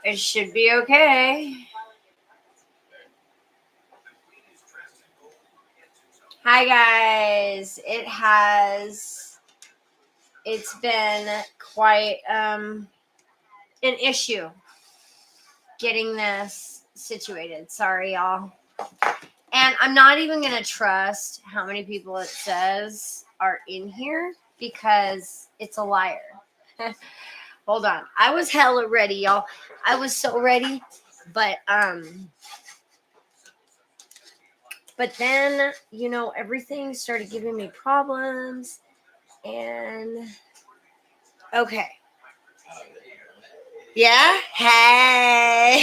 It should be okay. Hi guys. It's been quite an issue getting this situated. Sorry y'all. And I'm not even going to trust how many people it says are in here because it's a liar. Hold on. I was hella ready, y'all. I was so ready, but then, everything started giving me problems and okay. Yeah? Hey.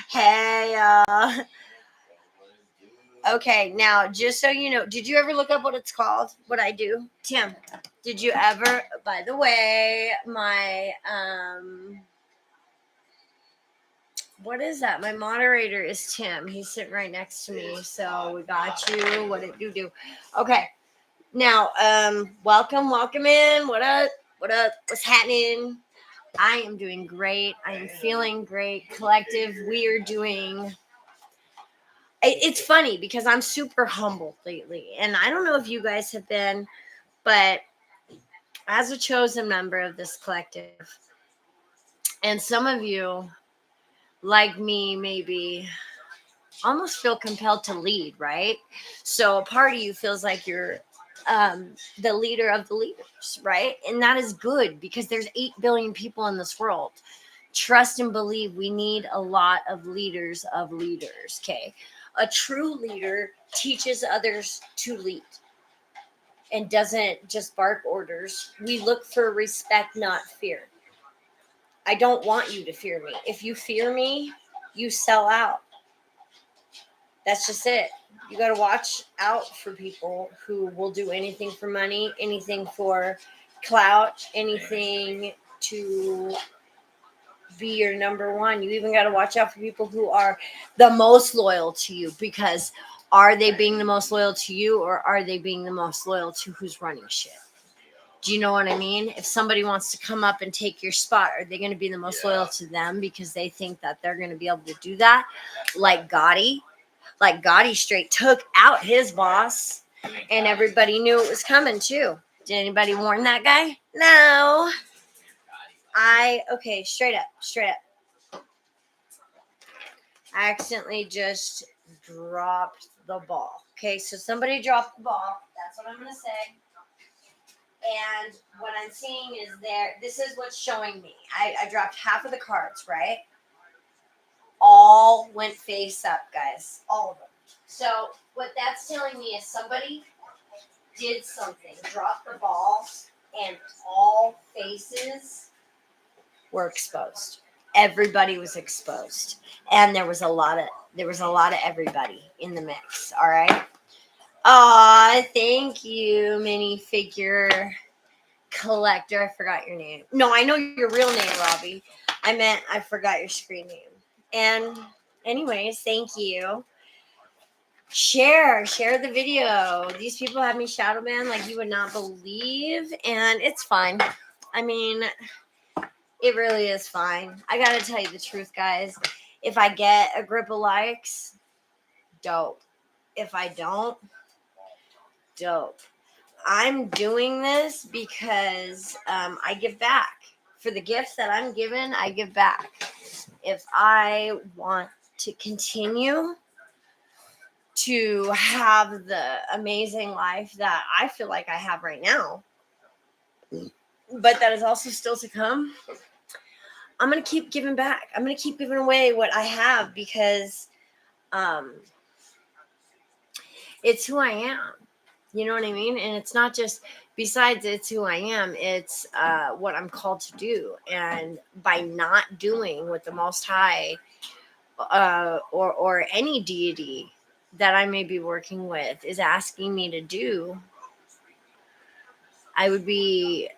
Hey, y'all. Okay, now, just so you know, did you ever look up what it's called? What I do? Tim, did you ever, by the way, my, what is that? My moderator is Tim. He's sitting right next to me. So we got you. What did you do? Okay. Now, welcome in. What up? What's happening? I am doing great. I am feeling great. Collective, we are doing. It's funny because I'm super humble lately. And I don't know if you guys have been, but as a chosen member of this collective, and some of you, like me, maybe almost feel compelled to lead, right? So a part of you feels like you're the leader of the leaders, right? And that is good because there's 8 billion people in this world. Trust and believe we need a lot of leaders, okay? A true leader teaches others to lead and doesn't just bark orders. We look for respect, not fear. I don't want you to fear me. If you fear me, you sell out. That's just it. You got to watch out for people who will do anything for money, anything for clout, anything to be your number one. You even got to watch out for people who are the most loyal to you, because are they being the most loyal to you, or are they being the most loyal to who's running shit? Do you know what I mean? If somebody wants to come up and take your spot, are they going to be the most loyal to them because they think that they're going to be able to do that? Like Gotti straight took out his boss, and everybody knew it was coming too. Did anybody warn that guy? No. Okay, straight up. I accidentally just dropped the ball. Okay, so somebody dropped the ball. That's what I'm going to say. And what I'm seeing is this is what's showing me. I dropped half of the cards, right? All went face up, guys. All of them. So what that's telling me is somebody did something, dropped the ball, and all faces were exposed. Everybody was exposed, and there was a lot of everybody in the mix. All right. Aw, thank you, minifigure collector. I forgot your name. No, I know your real name, Robbie. I forgot your screen name. And anyways, thank you. Share the video. These people have me shadow banned like you would not believe, and it's fine. I mean, it really is fine. I gotta tell you the truth, guys. If I get a grip of likes, dope. If I don't, dope. I'm doing this because I give back. For the gifts that I'm given, I give back. If I want to continue to have the amazing life that I feel like I have right now, but that is also still to come, I'm going to keep giving back. I'm going to keep giving away what I have because it's who I am. You know what I mean? And it's not just, besides it's who I am, it's what I'm called to do. And by not doing what the Most High or any deity that I may be working with is asking me to do, I would be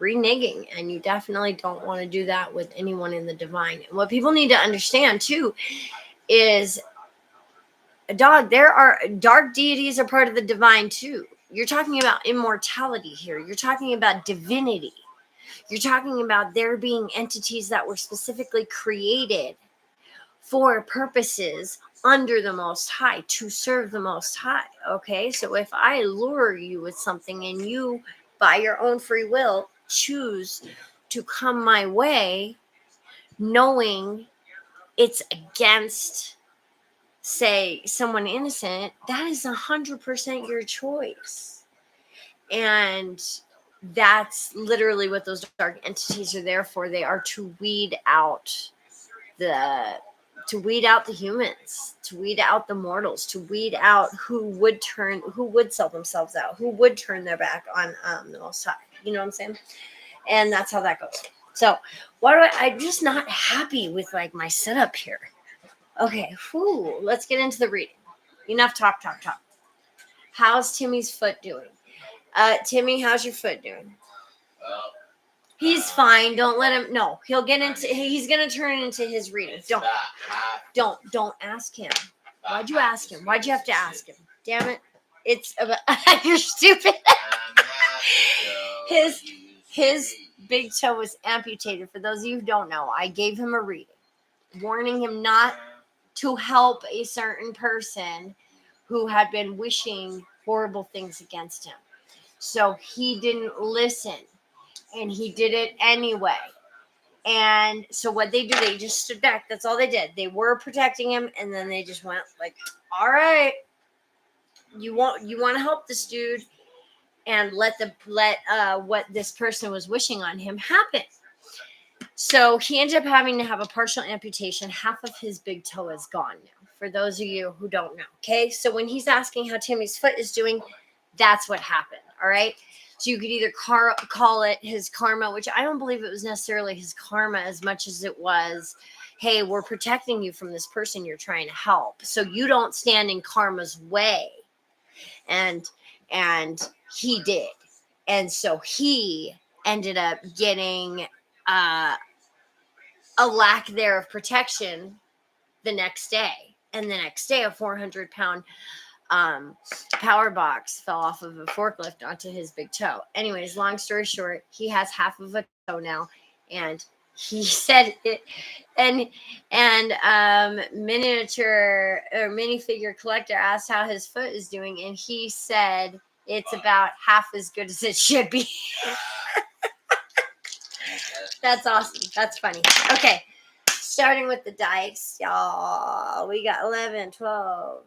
reneging. And you definitely don't want to do that with anyone in the divine. And what people need to understand too is, there are dark deities are part of the divine too. You're talking about immortality here. You're talking about divinity. You're talking about there being entities that were specifically created for purposes under the Most High, to serve the Most High. Okay, so if I lure you with something and you, by your own free will, choose to come my way, knowing it's against, say, someone innocent, that is 100% your choice. And that's literally what those dark entities are there for. They are to weed out the humans, to weed out the mortals, to weed out who would sell themselves out, who would turn their back on the Most High. You know what I'm saying? And that's how that goes. So I'm just not happy with like my setup here. Okay, let's get into the reading. Enough talk. How's Timmy's foot doing? Timmy, how's your foot doing? He's fine. Don't let him. No, he's gonna turn into his reading. Don't ask him. Why'd you ask him? Why'd you have to ask him? Damn it! It's about you're stupid. His big toe was amputated. For those of you who don't know, I gave him a reading, warning him not to help a certain person who had been wishing horrible things against him. So he didn't listen, and he did it anyway. And so what they do, they just stood back. That's all they did. They were protecting him, and then they just went like, all right, you want to help this dude, and let what this person was wishing on him happen. So he ended up having to have a partial amputation. Half of his big toe is gone now, for those of you who don't know. Okay, so when he's asking how Timmy's foot is doing, that's what happened. All right. So you could either call it his karma, which I don't believe it was necessarily his karma as much as it was, hey, we're protecting you from this person you're trying to help, so you don't stand in karma's way. And he did. And so he ended up getting a lack there of protection the next day. And the next day, a 400-pound power box fell off of a forklift onto his big toe. Anyways, long story short, he has half of a toe now, and he said it. And miniature or minifigure collector asked how his foot is doing, and he said it's about half as good as it should be. That's awesome. That's funny. Okay, starting with the dice, y'all. We got 11, 12,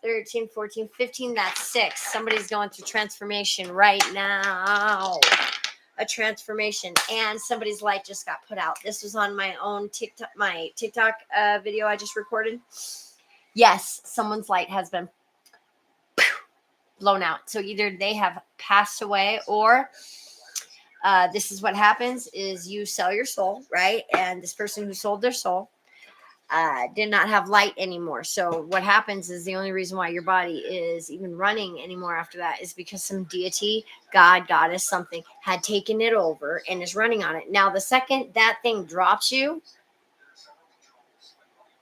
13, 14, 15. That's 6. Somebody's going through transformation right now. A transformation, and somebody's light just got put out. This was on my own TikTok, video I just recorded. Yes, someone's light has been blown out. So either they have passed away, or this is what happens: is you sell your soul, right? And this person who sold their soul did not have light anymore. So what happens is the only reason why your body is even running anymore after that is because some deity, God, goddess, something had taken it over and is running on it. Now, the second that thing drops you,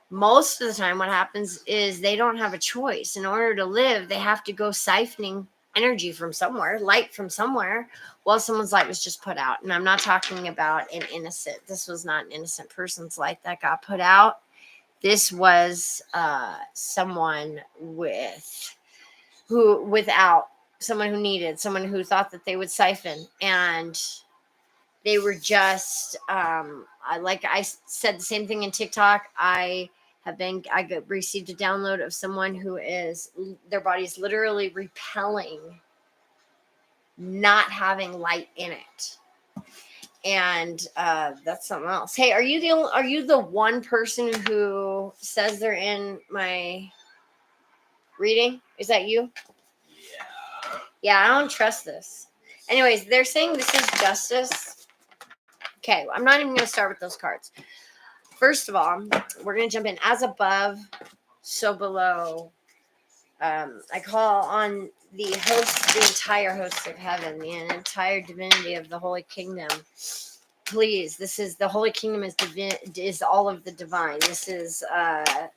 most of the time what happens is they don't have a choice. In order to live, they have to go siphoning energy from somewhere, light from somewhere. Well, someone's light was just put out. And I'm not talking about an innocent. This was not an innocent person's light that got put out. This was someone someone who needed, someone who thought that they would siphon, and they were just like I said the same thing in TikTok. I received a download of someone who is their body is literally repelling not having light in it. And that's something else. Hey, are you the one person who says they're in my reading? Is that you? Yeah, I don't trust this. Anyways, they're saying this is justice. Okay, I'm not even going to start with those cards. First of all, we're going to jump in. As above, so below. I call on the entire host of heaven, the entire divinity of the Holy Kingdom. Please, the Holy Kingdom is all of the divine. This is a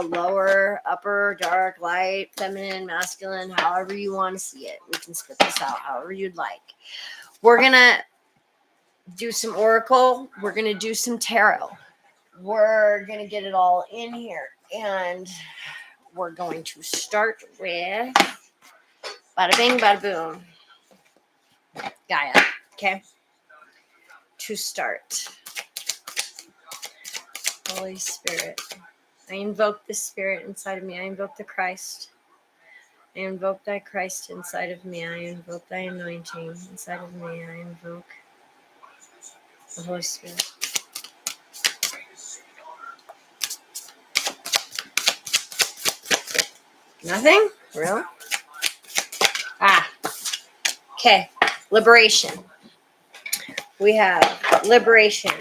lower, upper, dark, light, feminine, masculine, however you want to see it. We can spit this out however you'd like. We're going to do some oracle. We're going to do some tarot. We're going to get it all in here. And we're going to start with bada bing, bada boom. Gaia. Okay. To start. Holy Spirit. I invoke the Spirit inside of me. I invoke the Christ. I invoke thy Christ inside of me. I invoke thy anointing inside of me. I invoke the Holy Spirit. Nothing? Really? Okay. Liberation. We have liberation.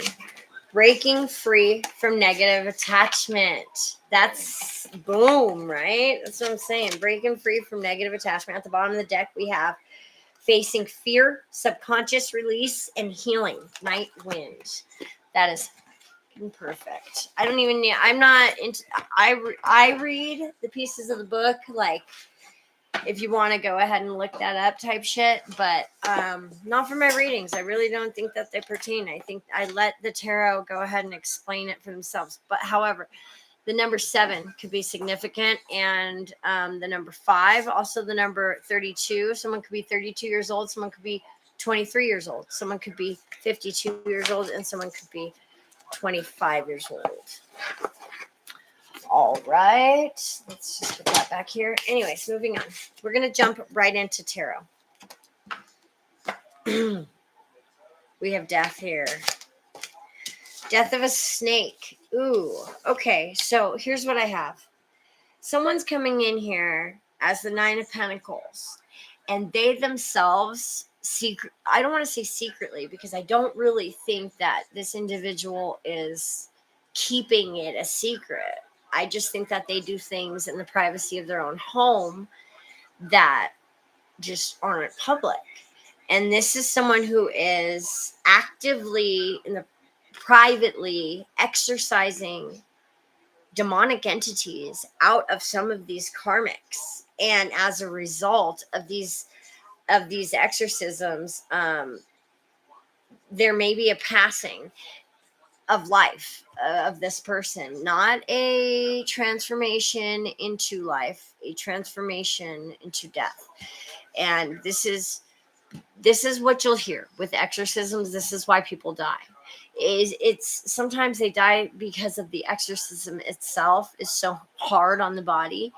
Breaking free from negative attachment. That's boom, right? That's what I'm saying. Breaking free from negative attachment. At the bottom of the deck, we have facing fear, subconscious release, and healing. Night wind. That is perfect. I don't even need. I'm not into. I read the pieces of the book like. If you want to go ahead and look that up type shit, but not for my readings. I really don't think that they pertain. I think I let the tarot go ahead and explain it for themselves. But however, the number 7 could be significant, and the number 5, also the number 32. Someone could be 32 years old. Someone could be 23 years old. Someone could be 52 years old, and someone could be 25 years old. All right, let's just put that back here. Anyways, moving on. We're going to jump right into tarot. We have death here. Death of a snake. Ooh, okay. So here's what I have. Someone's coming in here as the 9 of Pentacles, and they themselves I don't want to say secretly, because I don't really think that this individual is keeping it a secret. I just think that they do things in the privacy of their own home that just aren't public. And this is someone who is actively privately exorcising demonic entities out of some of these karmics. And as a result of these exorcisms, there may be a passing of life of this person, not a transformation into life, a transformation into death. And this is what you'll hear with exorcisms. This is why people die. It's sometimes they die because of the exorcism itself is so hard on the body.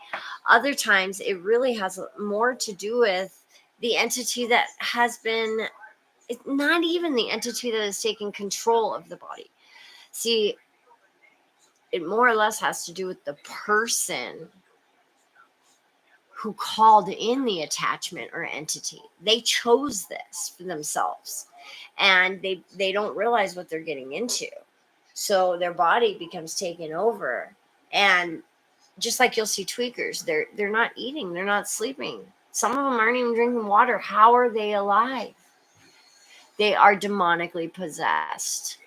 Other times it really has more to do with the entity that has been, it's not even the entity that has taken control of the body. See, it more or less has to do with the person who called in the attachment or entity. They chose this for themselves, and they don't realize what they're getting into. So their body becomes taken over. And just like you'll see tweakers, they're not eating, they're not sleeping. Some of them aren't even drinking water. How are they alive? They are demonically possessed.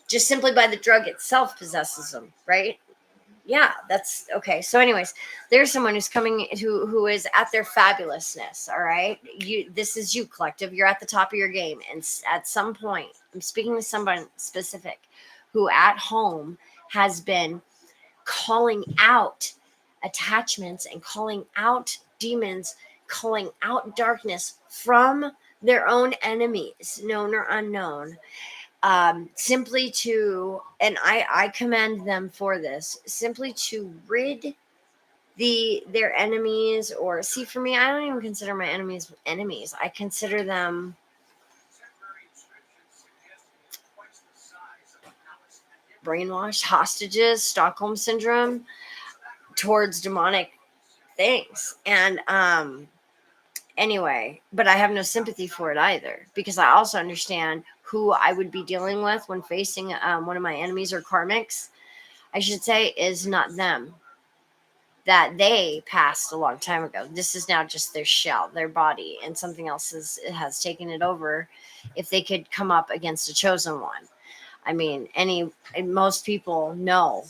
Just simply by the drug itself possesses them, right? Yeah, that's okay. So anyways, there's someone who's coming who is at their fabulousness. All right, this is you, collective. You're at the top of your game, and at some point, I'm speaking to someone specific who at home has been calling out attachments and calling out demons, calling out darkness from their own enemies, known or unknown. Simply to, and I commend them for this, simply to rid their enemies. Or see, for me, I don't even consider my enemies. I consider them brainwashed hostages, Stockholm syndrome towards demonic things. And anyway, but I have no sympathy for it either, because I also understand who I would be dealing with when facing one of my enemies, or karmics, I should say, is not them. That they passed a long time ago. This is now just their shell, their body, and something else has taken it over. If they could come up against a chosen one, I mean, most people know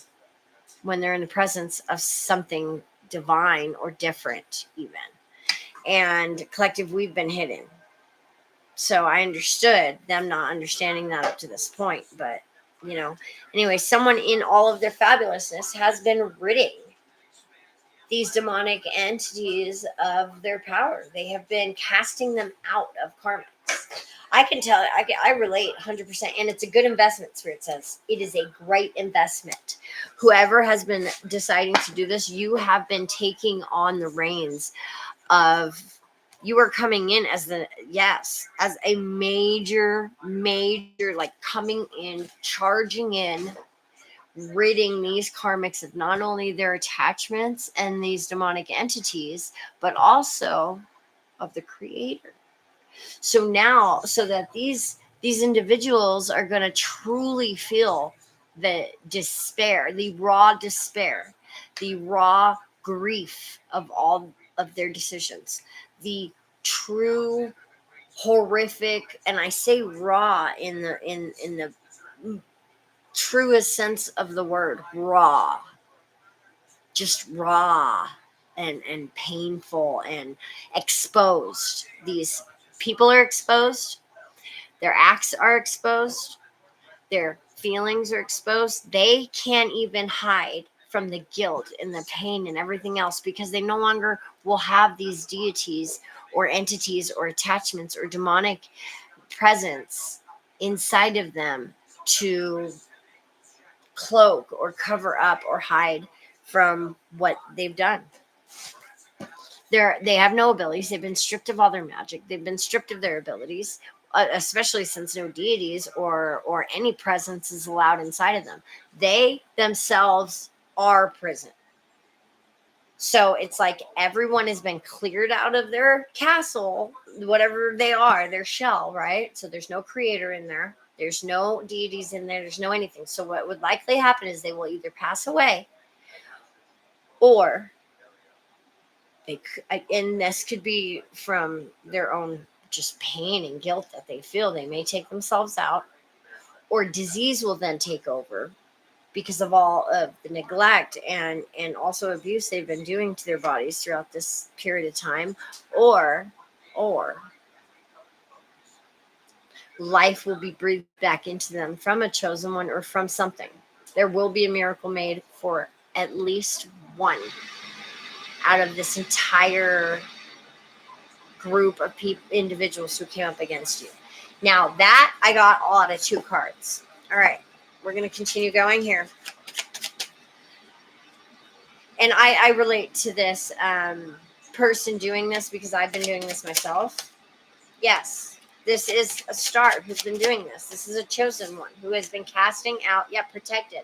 when they're in the presence of something divine or different, even. And collective, we've been hidden. So I understood them not understanding that up to this point. But, anyway, someone in all of their fabulousness has been ridding these demonic entities of their power. They have been casting them out of karmics. I can tell, I relate 100%, and it's a good investment. Spirit says it is a great investment. Whoever has been deciding to do this, you have been taking on the reins of, you are coming in as as a major, like coming in, charging in, ridding these karmics of not only their attachments and these demonic entities, but also of the creator. So now, so that these individuals are going to truly feel the despair, the raw despair, the raw grief of all of their decisions, the true horrific, and I say raw in the truest sense of the word, raw, just raw and painful and exposed. These people are exposed, their acts are exposed, their feelings are exposed. They can't even hide from the guilt and the pain and everything else, because they no longer will have these deities or entities or attachments or demonic presence inside of them to cloak or cover up or hide from what they've done. They have no abilities. They've been stripped of all their magic. They've been stripped of their abilities, especially since no deities or any presence is allowed inside of them. They themselves are prison. So it's like everyone has been cleared out of their castle, whatever they are, their shell, right? So there's no creator in there. There's no deities in there. There's no anything. So what would likely happen is they will either pass away, or and this could be from their own just pain and guilt that they feel. They may take themselves out, or disease will then take over because of all of the neglect and also abuse they've been doing to their bodies throughout this period of time, or life will be breathed back into them from a chosen one or from something. There will be a miracle made for at least one out of this entire group of individuals who came up against you. Now that I got all out of 2 cards. All right, we're going to continue going here. And I relate to this person doing this because I've been doing this myself. Yes, this is a star who's been doing this. This is a chosen one who has been casting out, protected.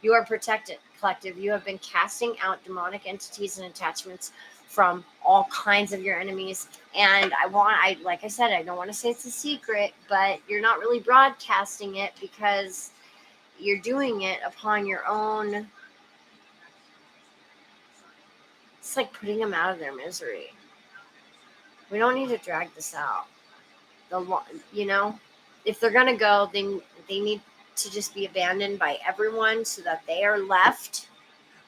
You are protected, collective. You have been casting out demonic entities and attachments from all kinds of your enemies. And like I said, I don't want to say it's a secret, but you're not really broadcasting it because you're doing it upon your own. It's like putting them out of their misery. We don't need to drag this out. If they're going to go, then they need to just be abandoned by everyone so that they are left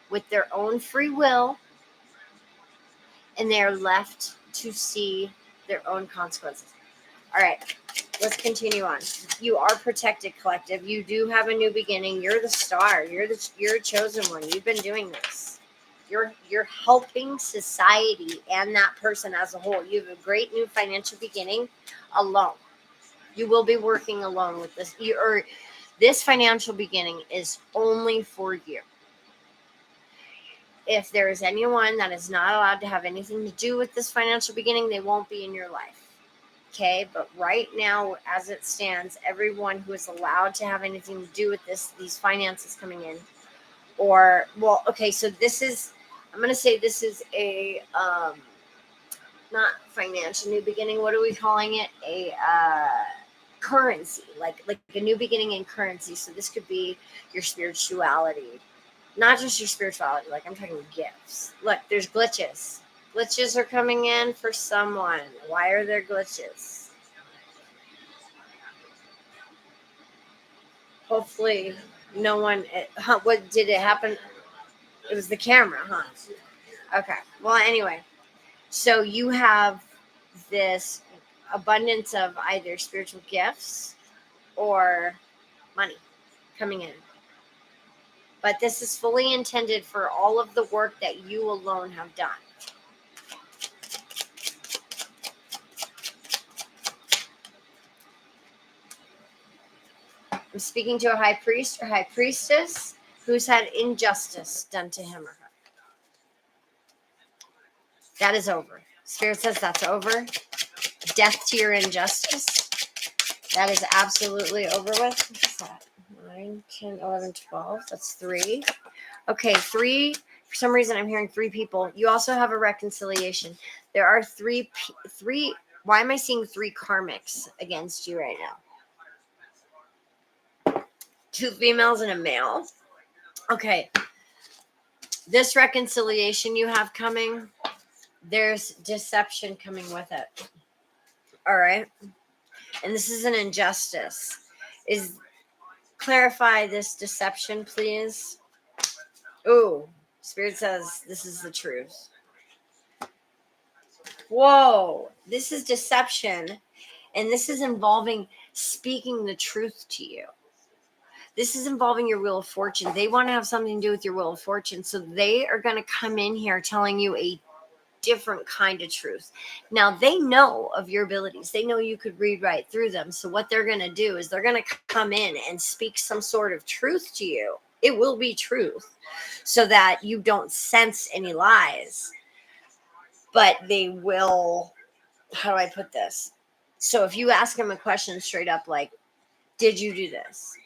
with their own free will, and they are left to see their own consequences. All right, let's continue on. You are protected, collective. You do have a new beginning. You're the star. You're a chosen one. You've been doing this. You're helping society and that person as a whole. You have a great new financial beginning alone. You will be working alone with this. This financial beginning is only for you. If there is anyone that is not allowed to have anything to do with this financial beginning, they won't be in your life. Okay, but right now, as it stands, everyone who is allowed to have anything to do with these finances coming in, so this is, I'm going to say this is a, not financial new beginning. What are we calling it? A currency, like a new beginning in currency. So this could be your spirituality, not just your spirituality. Like I'm talking gifts. Look, there's glitches. Glitches are coming in for someone. Why are there glitches? Hopefully no one, what did it happen? It was the camera, huh? Okay. Well, anyway, so you have this abundance of either spiritual gifts or money coming in. But this is fully intended for all of the work that you alone have done. I'm speaking to a high priest or high priestess who's had injustice done to him or her. That is over. Spirit says that's over. Death to your injustice. That is absolutely over with. What's that? 9, 10, 11, 12. That's 3. Okay, 3. For some reason, I'm hearing 3 people. You also have a reconciliation. There are 3. Why am I seeing 3 karmics against you right now? 2 females and a male. Okay. This reconciliation you have coming, there's deception coming with it. All right. And this is an injustice. Clarify this deception, please. Ooh, Spirit says this is the truth. Whoa, this is deception. And this is involving speaking the truth to you. This is involving your Wheel of Fortune. They want to have something to do with your Wheel of Fortune. So they are going to come in here telling you a different kind of truth. Now, they know of your abilities. They know you could read right through them. So what they're going to do is they're going to come in and speak some sort of truth to you. It will be truth so that you don't sense any lies. But they will, how do I put this? So if you ask them a question straight up like, did you do this?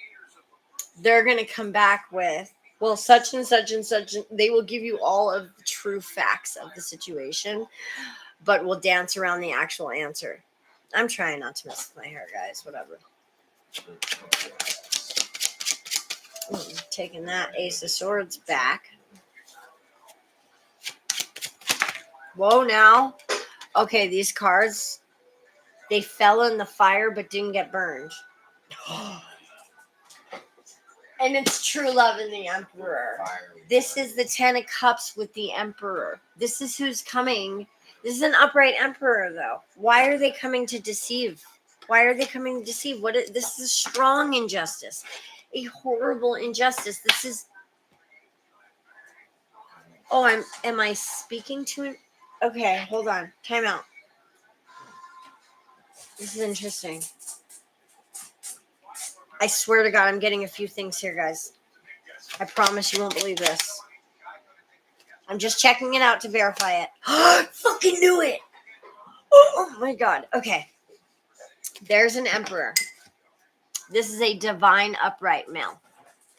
They're going to come back with, well, such and such and such. They will give you all of the true facts of the situation, but will dance around the actual answer. I'm trying not to mess with my hair, guys. Whatever. Taking that Ace of Swords back. Whoa, now. Okay, these cards, they fell in the fire but didn't get burned. And it's true love in the Emperor. This is the 10 of Cups with the Emperor. This is who's coming. This is an upright Emperor, though. Why are they coming to deceive? Why are they coming to deceive? This is strong injustice. A horrible injustice. This is... Oh, am I speaking to him? Okay, hold on. Time out. This is interesting. I swear to God, I'm getting a few things here, guys. I promise you won't believe this. I'm just checking it out to verify it. Fucking knew it. Oh my God. Okay. There's an Emperor. This is a divine upright male.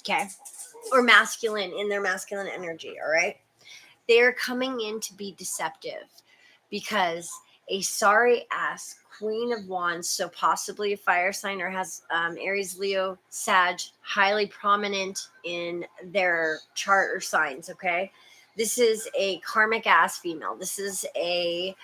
Okay. Or masculine in their masculine energy. All right. They're coming in to be deceptive because a sorry ass Queen of Wands, so possibly a fire sign or has Aries, Leo, Sag, highly prominent in their chart or signs, okay? This is a karmic ass female. This is a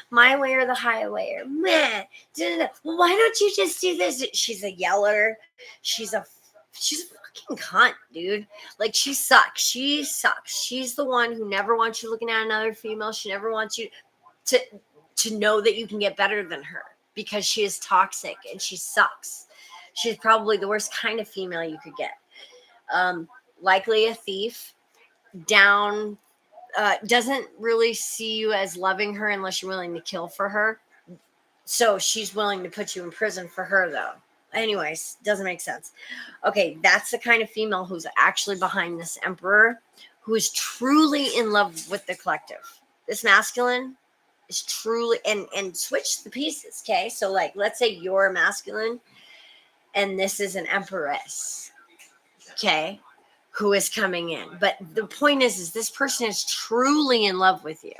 my way or the highway or meh. Well, why don't you just do this? She's a yeller. She's a fucking cunt, dude. Like, she sucks. She sucks. She's the one who never wants you looking at another female. She never wants you to know that you can get better than her because she is toxic and she sucks. She's probably the worst kind of female you could get. Likely a thief. Doesn't really see you as loving her unless you're willing to kill for her. So she's willing to put you in prison for her, though. Anyways, doesn't make sense. Okay, that's the kind of female who's actually behind this Emperor, who is truly in love with the collective. This masculine is truly, and switch the pieces, okay? So, like, let's say you're a masculine, and this is an Empress, okay, who is coming in. But the point is this person is truly in love with you.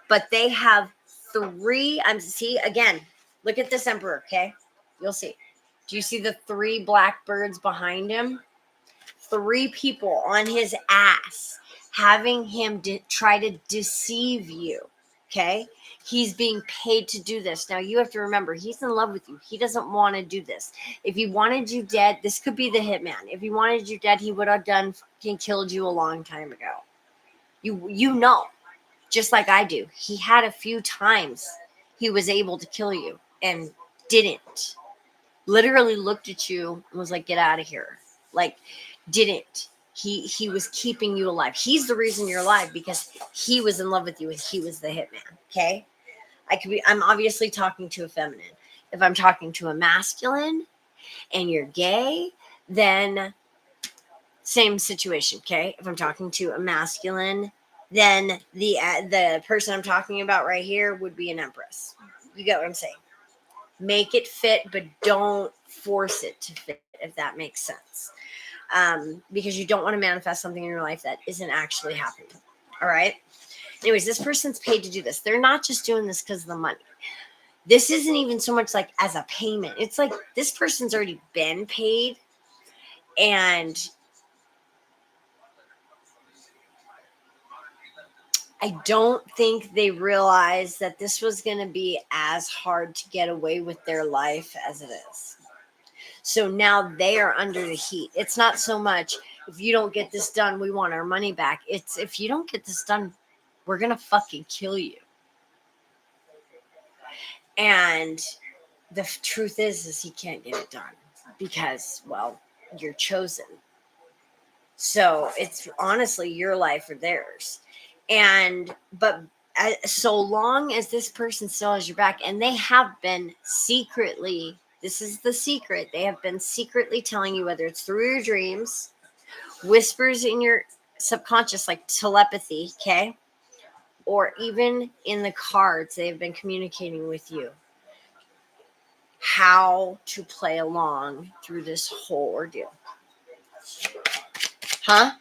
But they have 3, see, again, look at this Emperor, okay? You'll see. Do you see the 3 black birds behind him? 3 people on his ass having him try to deceive you, okay? He's being paid to do this. Now, you have to remember, he's in love with you. He doesn't want to do this. If he wanted you dead, this could be the hitman. If he wanted you dead, he would have fucking killed you a long time ago. You know, just like I do. He had a few times he was able to kill you. and didn't. Literally looked at you and was like, get out of here. Like, didn't. He was keeping you alive. He's the reason you're alive because he was in love with you and he was the hitman. Okay? I'm obviously talking to a feminine. If I'm talking to a masculine and you're gay, then same situation. Okay? If I'm talking to a masculine, then the person I'm talking about right here would be an empress. You get what I'm saying? Make it fit, but don't force it to fit, if that makes sense. Because you don't want to manifest something in your life that isn't actually happening. All right? Anyways, this person's paid to do this. They're not just doing this because of the money. This isn't even so much like as a payment. It's like this person's already been paid, and I don't think they realized that this was going to be as hard to get away with their life as it is. So now they are under the heat. It's not so much, if you don't get this done, we want our money back. It's, if you don't get this done, we're going to fucking kill you. And the truth is he can't get it done because, well, you're chosen. So it's honestly your life or theirs. But so long as this person still has your back, and they have been secretly, this is the secret, they have been secretly telling you, whether it's through your dreams, whispers in your subconscious, like telepathy, okay, or even in the cards, they've been communicating with you how to play along through this whole ordeal. Huh?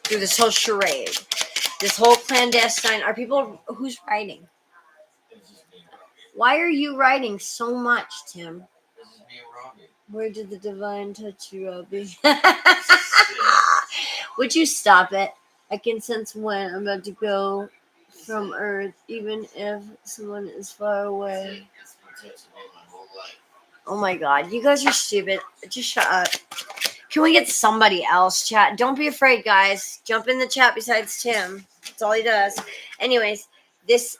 Through this whole charade. This whole clandestine. Are people, who's writing? Why are you writing so much, Tim? Where did the divine touch you, Robbie? Would you stop it? I can sense when I'm about to go from Earth, even if someone is far away. Oh my God, you guys are stupid. Just shut up. Can we get somebody else, chat? Don't be afraid, guys. Jump in the chat besides Tim. That's all he does. Anyways, this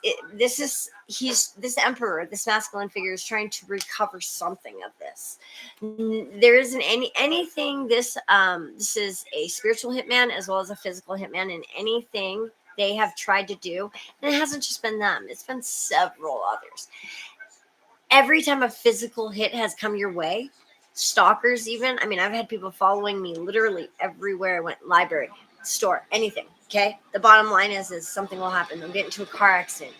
emperor, this masculine figure is trying to recover something of this. There isn't anything. This is a spiritual hitman as well as a physical hitman, and anything they have tried to do, and it hasn't just been them. It's been several others. Every time a physical hit has come your way, stalkers even, I mean, I've had people following me literally everywhere I went, library, store, anything, okay? The bottom line is something will happen. They'll get into a car accident.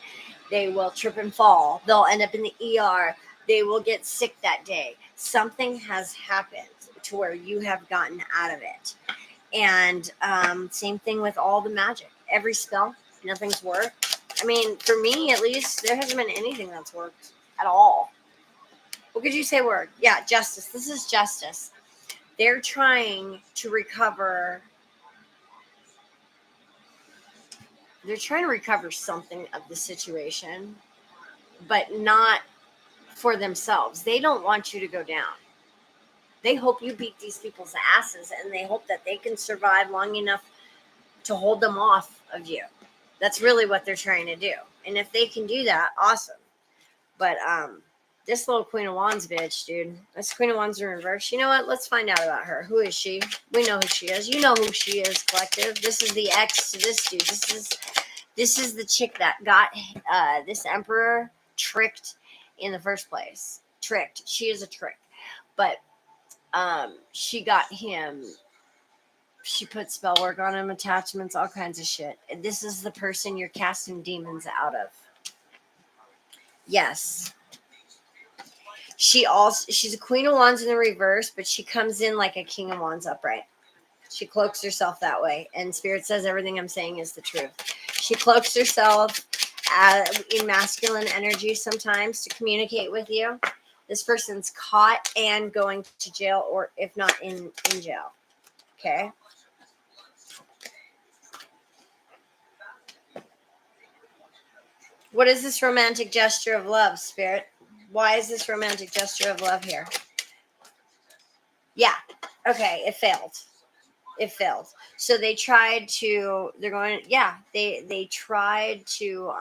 They will trip and fall. They'll end up in the ER. They will get sick that day. Something has happened to where you have gotten out of it. And same thing with all the magic. Every spell, nothing's worked. I mean, for me at least, there hasn't been anything that's worked at all. What could you say word? Yeah, justice. This is justice. They're trying to recover. They're trying to recover something of the situation, but not for themselves. They don't want you to go down. They hope you beat these people's asses, and they hope that they can survive long enough to hold them off of you. That's really what they're trying to do. And if they can do that, awesome. But this little Queen of Wands bitch, dude. This Queen of Wands in reverse. You know what? Let's find out about her. Who is she? We know who she is. You know who she is, collective. This is the ex to this dude. This is the chick that got this emperor tricked in the first place. Tricked. She is a trick. But she got him. She put spell work on him, attachments, all kinds of shit. And this is the person you're casting demons out of. Yes. She's a Queen of Wands in the reverse, but she comes in like a King of Wands upright. She cloaks herself that way. And Spirit says everything I'm saying is the truth. She cloaks herself in masculine energy sometimes to communicate with you. This person's caught and going to jail, or if not in jail. Okay? What is this romantic gesture of love, Spirit? Why is this romantic gesture of love here? Yeah. Okay. It failed. It failed. So they tried to, they're going, yeah, they tried to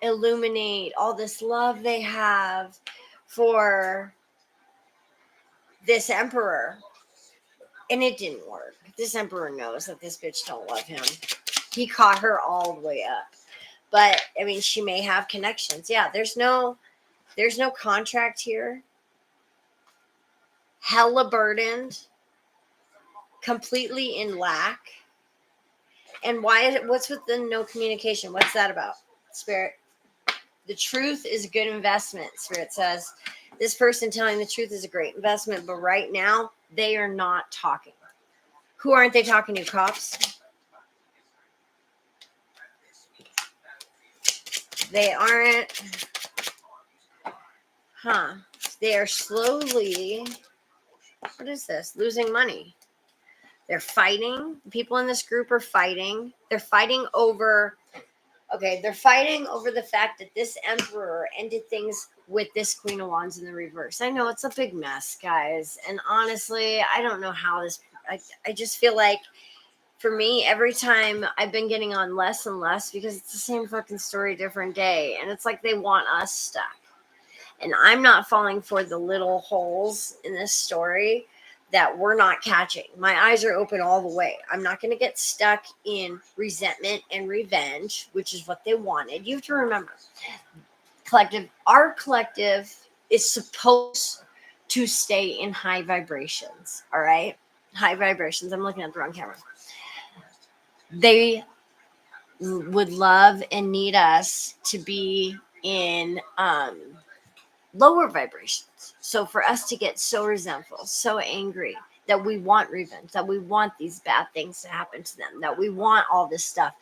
illuminate all this love they have for this emperor. And it didn't work. This emperor knows that this bitch don't love him. He caught her all the way up. But I mean, she may have connections. Yeah, there's no contract here. Hella burdened, completely in lack. And what's with the no communication? What's that about? Spirit. The truth is a good investment, Spirit says. This person telling the truth is a great investment, but right now they are not talking. Who aren't they talking to? Cops? They aren't. Huh. They are slowly, what is this? Losing money. They're fighting. People in this group are fighting. They're fighting over the fact that this emperor ended things with this Queen of Wands in the reverse. I know it's a big mess, guys. And honestly, I don't know how this, I just feel like for me, every time I've been getting on less and less because it's the same fucking story, different day. And it's like they want us stuck. And I'm not falling for the little holes in this story that we're not catching. My eyes are open all the way. I'm not going to get stuck in resentment and revenge, which is what they wanted. You have to remember, our collective is supposed to stay in high vibrations. All right? High vibrations. I'm looking at the wrong camera. They would love and need us to be in lower vibrations. So for us to get so resentful, so angry, that we want revenge, that we want these bad things to happen to them, that we want all this stuff,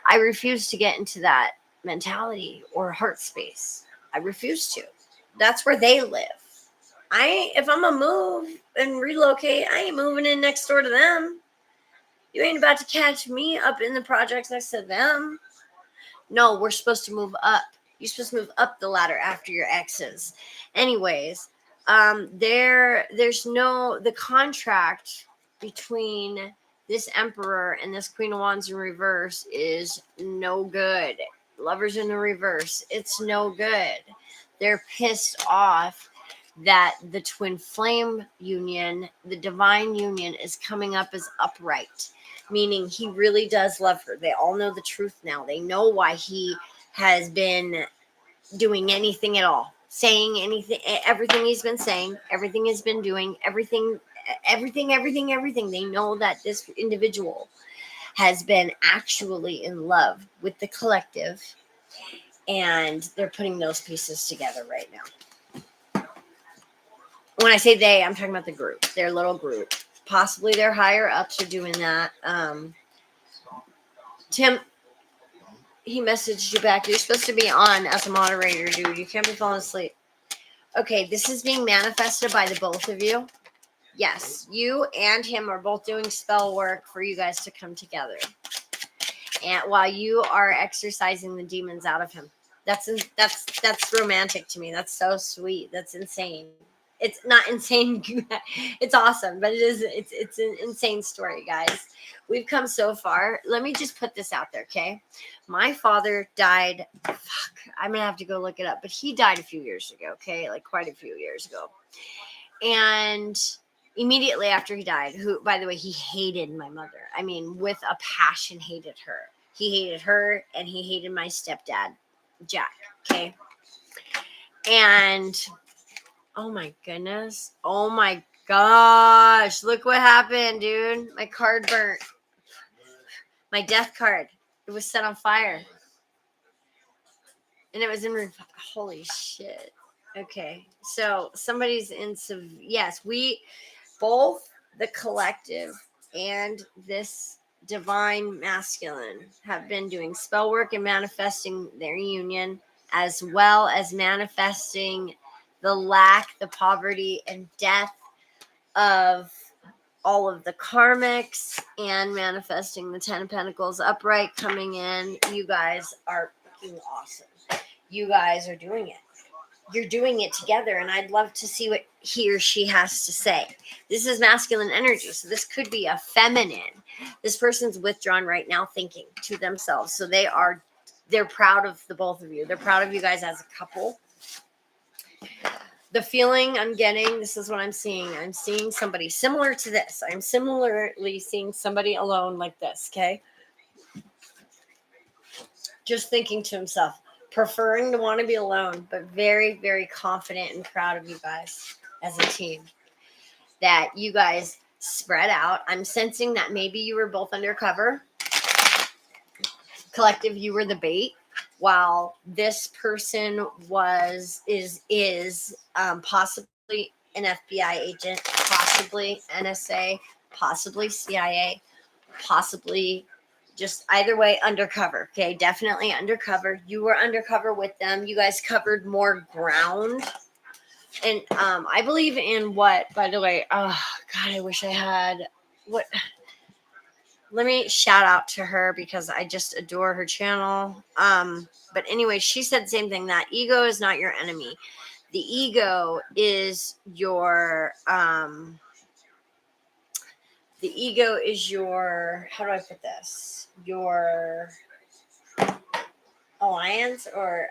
I refuse to get into that mentality or heart space. I refuse to. That's where they live. If I'm gonna move and relocate, I ain't moving in next door to them. You ain't about to catch me up in the projects next to them. No, we're supposed to move up. You're supposed to move up the ladder after your exes. Anyways, there's the contract between this emperor and this Queen of Wands in reverse is no good. Lovers in the reverse, it's no good. They're pissed off that the twin flame union, the divine union, is coming up as upright, meaning he really does love her. They all know the truth now. They know why he has been doing anything at all, saying anything, everything he's been saying, everything he's been doing, everything. They know that this individual has been actually in love with the collective, and they're putting those pieces together right now. When I say they, I'm talking about the group, their little group. Possibly their higher ups are doing that. Tim, he messaged you back. You're supposed to be on as a moderator, dude. You can't be falling asleep. Okay, this is being manifested by the both of you. Yes, you and him are both doing spell work for you guys to come together. And while you are exorcising the demons out of him. That's romantic to me. That's so sweet. That's insane. It's not insane. It's awesome, but it's an insane story, guys. We've come so far. Let me just put this out there, okay? My father died. I'm going to have to go look it up, but he died a few years ago, okay? Like quite a few years ago. And immediately after he died, who, by the way, he hated my mother. I mean, with a passion, hated her. He hated her, and he hated my stepdad, Jack, okay? And oh my goodness. Oh my gosh. Look what happened, dude. My card burnt. My death card. It was set on fire. And it was in holy shit. Okay. So somebody's in yes, we both the collective and this divine masculine have been doing spell work and manifesting their union, as well as manifesting the lack, the poverty, and death of all of the karmics, and manifesting the 10 of Pentacles upright coming in. You guys are fucking awesome. You guys are doing it. You're doing it together, and I'd love to see what he or she has to say. This is masculine energy, so this could be a feminine. This person's withdrawn right now thinking to themselves, so they are they're proud of the both of you. They're proud of you guys as a couple. The feeling I'm getting, this is what I'm seeing. I'm seeing somebody similar to this. I'm similarly seeing somebody alone like this, okay? Just thinking to himself, preferring to want to be alone, but very, very confident and proud of you guys as a team. That you guys spread out. I'm sensing that maybe you were both undercover. Collective, you were the bait, while this person is possibly an FBI agent, possibly NSA, possibly CIA, possibly just either way undercover. Okay, definitely undercover. You were undercover with them. You guys covered more ground. And I believe in what, by the way, oh God, I wish I had what. Let me shout out to her because I just adore her channel. But anyway, she said the same thing, that ego is not your enemy. The ego is your how do I put this? Your alliance or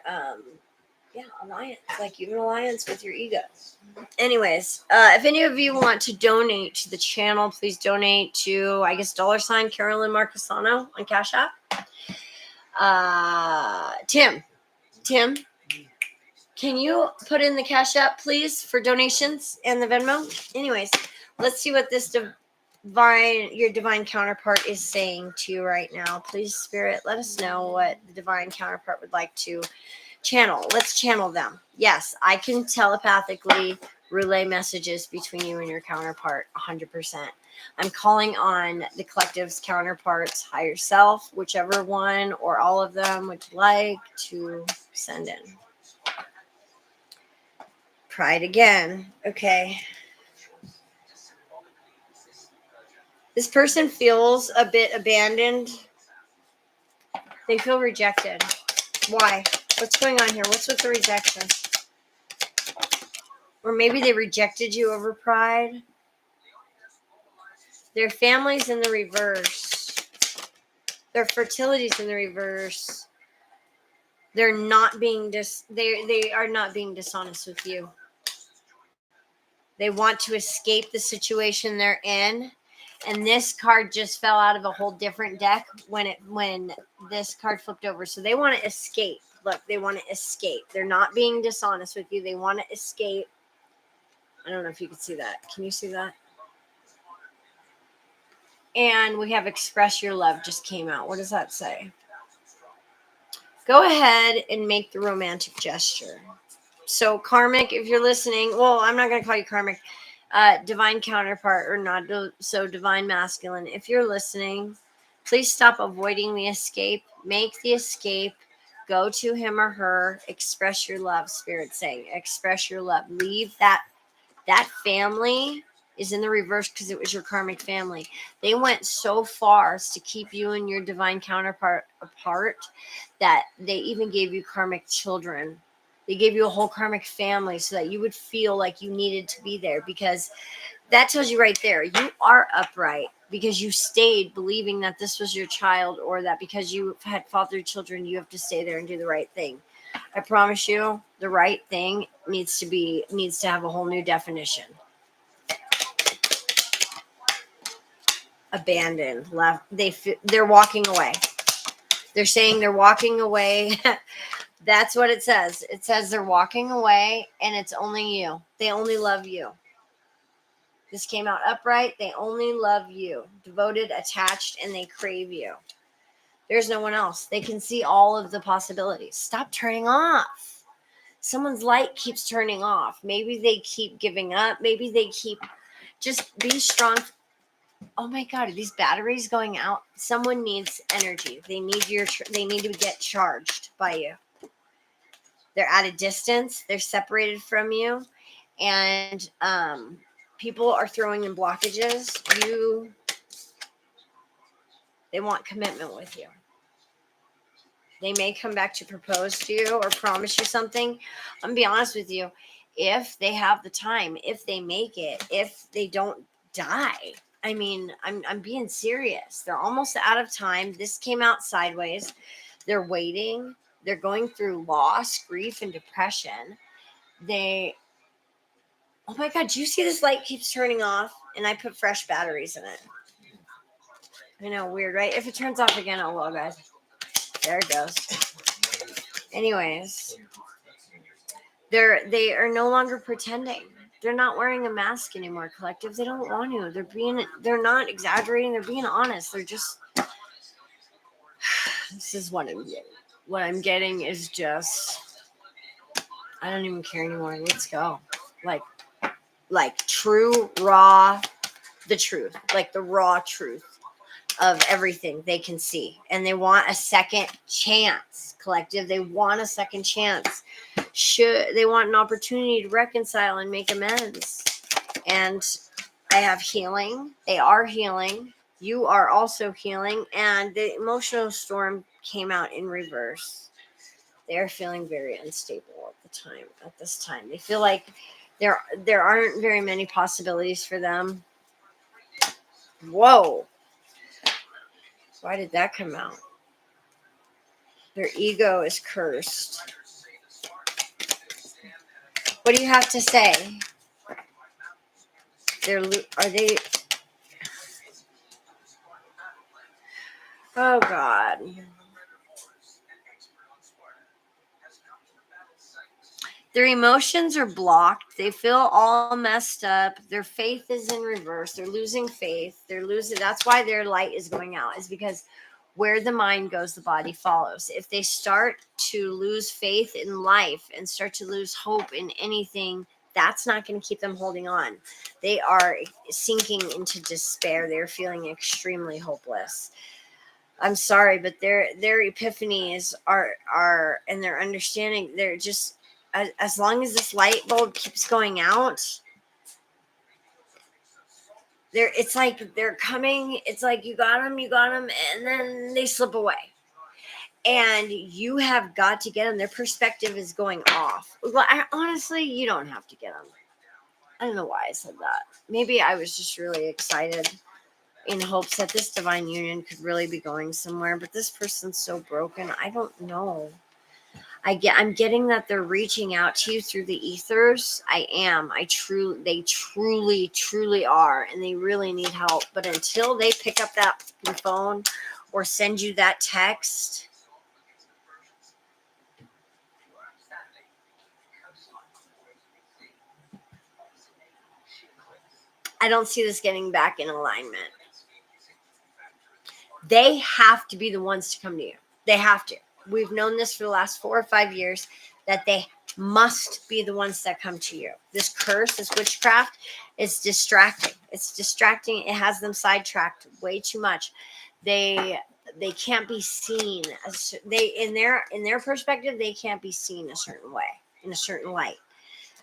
alliance. Like you have an alliance with your ego. Anyways, if any of you want to donate to the channel, please donate to, I guess, $ Carolyn Marcasano on Cash App. Tim, can you put in the Cash App, please, for donations and the Venmo? Anyways, let's see what this your divine counterpart is saying to you right now. Please, Spirit, let us know what the divine counterpart would like to channel. Let's channel them. Yes, I can telepathically relay messages between you and your counterpart 100%. I'm calling on the collective's counterparts, higher self, whichever one or all of them would like to send in. Pride again. Okay. This person feels a bit abandoned. They feel rejected. Why? What's going on here? What's with the rejection? Or maybe they rejected you over pride. Their family's in the reverse. Their fertility's in the reverse. They're not being they are not being dishonest with you. They want to escape the situation they're in. And this card just fell out of a whole different deck when this card flipped over. So they want to escape. Look, they want to escape. They're not being dishonest with you. They want to escape. I don't know if you can see that. Can you see that? And we have express your love just came out. What does that say? Go ahead and make the romantic gesture. So karmic, if you're listening, well, I'm not going to call you karmic, divine counterpart or not so divine masculine. If you're listening, please stop avoiding the escape. Make the escape. Go to him or her. Express your love. Spirit saying, express your love. Leave that family is in the reverse because it was your karmic family. They went so far as to keep you and your divine counterpart apart that they even gave you karmic children. They gave you a whole karmic family so that you would feel like you needed to be there, because that tells you right there, you are upright because you stayed believing that this was your child, or that because you had fathered children, you have to stay there and do the right thing. I promise you, the right thing needs to have a whole new definition. Abandoned, left. They're walking away. They're saying they're walking away. That's what it says. It says they're walking away, and it's only you. They only love you. This came out upright. They only love you. Devoted, attached, and they crave you. There's no one else. They can see all of the possibilities. Stop turning off. Someone's light keeps turning off. Maybe they keep giving up. Maybe they keep, just be strong. Oh my God, are these batteries going out? Someone needs energy. They need to get charged by you. They're at a distance. They're separated from you. And people are throwing in blockages. They want commitment with you. They may come back to propose to you or promise you something. I'm going to be honest with you. If they have the time, if they make it, if they don't die. I mean, I'm being serious. They're almost out of time. This came out sideways. They're waiting. They're going through loss, grief, and depression. They, oh my God, do you see this light keeps turning off? And I put fresh batteries in it. I know, weird, right? If it turns off again, oh well, guys. There it goes. Anyways, they are no longer pretending. They're not wearing a mask anymore, collective. They don't want to. They're not exaggerating. They're being honest. They're just, this is what I'm getting. What I'm getting is just, I don't even care anymore. Let's go. Like true, raw, the truth. Like the raw truth of everything they can see. And they want a second chance, collective. They want a second chance. They want an opportunity to reconcile and make amends. And I have healing. They are healing. You are also healing. And the emotional storm came out in reverse. They are feeling very unstable at this time. They feel like there aren't very many possibilities for them. Whoa. Why did that come out? Their ego is cursed. What do you have to say? Are they? Oh God. Their emotions are blocked. They feel all messed up. Their faith is in reverse. They're losing faith. That's why their light is going out, is because where the mind goes, the body follows. If they start to lose faith in life and start to lose hope in anything, that's not going to keep them holding on. They are sinking into despair. They're feeling extremely hopeless. I'm sorry, but their epiphanies are and their understanding, they're just, as long as this light bulb keeps going out, it's like they're coming. It's like you got them, and then they slip away. And you have got to get them. Their perspective is going off. Well, honestly, you don't have to get them. I don't know why I said that. Maybe I was just really excited in hopes that this divine union could really be going somewhere. But this person's so broken. I don't know. I'm getting that they're reaching out to you through the ethers. They truly are, and they really need help. But until they pick up that phone or send you that text, I don't see this getting back in alignment. They have to be the ones to come to you. They have to. We've known this for the last 4 or 5 years, that they must be the ones that come to you. This curse, this witchcraft is distracting. It's distracting. It has them sidetracked way too much. They can't be seen as in their perspective. They can't be seen a certain way, in a certain light.